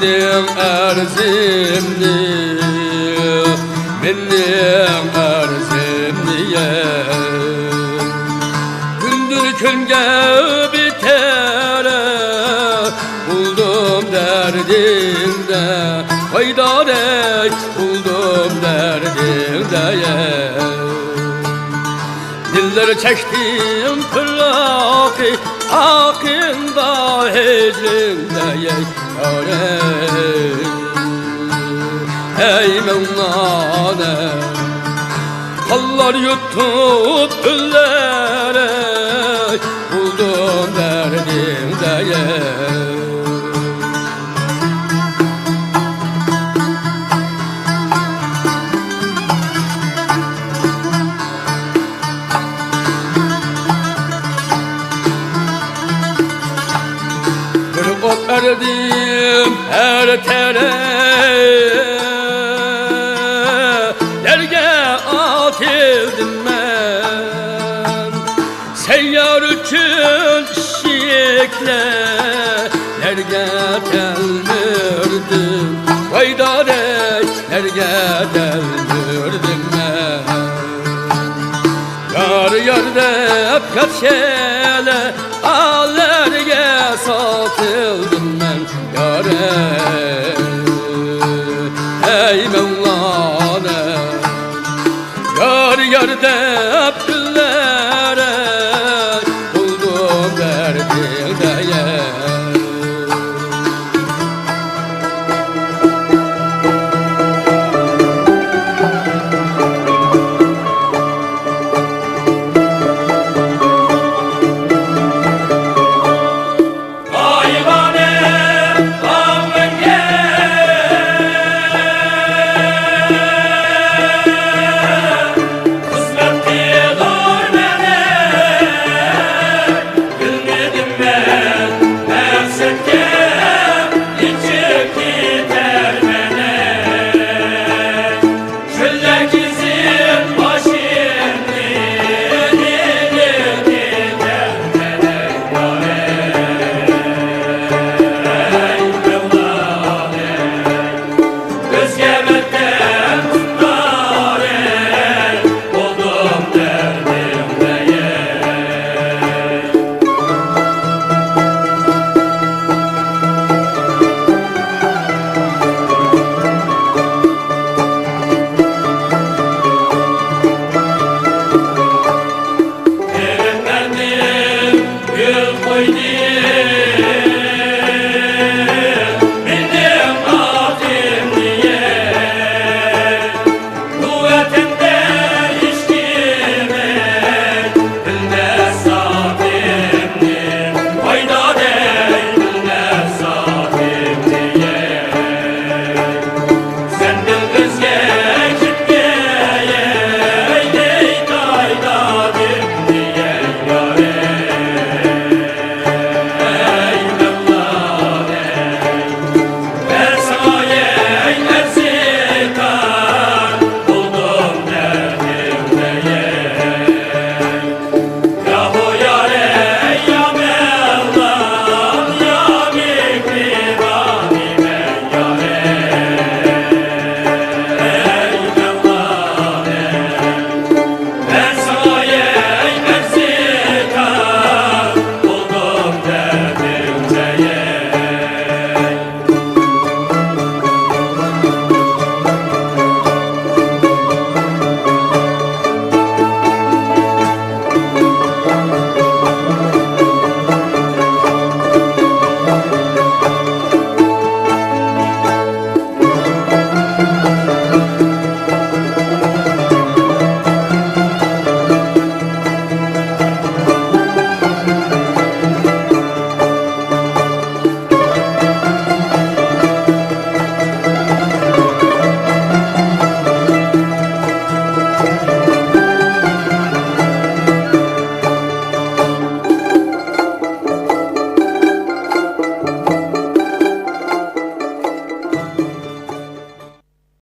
Benim erzimni, benim erzimniye gündür künge bitere buldum derdinde faydadek buldum derdinde diller çektim pırlaki akında hecrinde yare ey Mevlana kallar yutup üllere buldum derdinde Kırıp erdim her tere derge atıldım ben seyyar için şikle derge telmirdim vaydarek derge telmirdim ben Yar yar kaçele allerge satıldım ben yare ey Mevlana Yar yar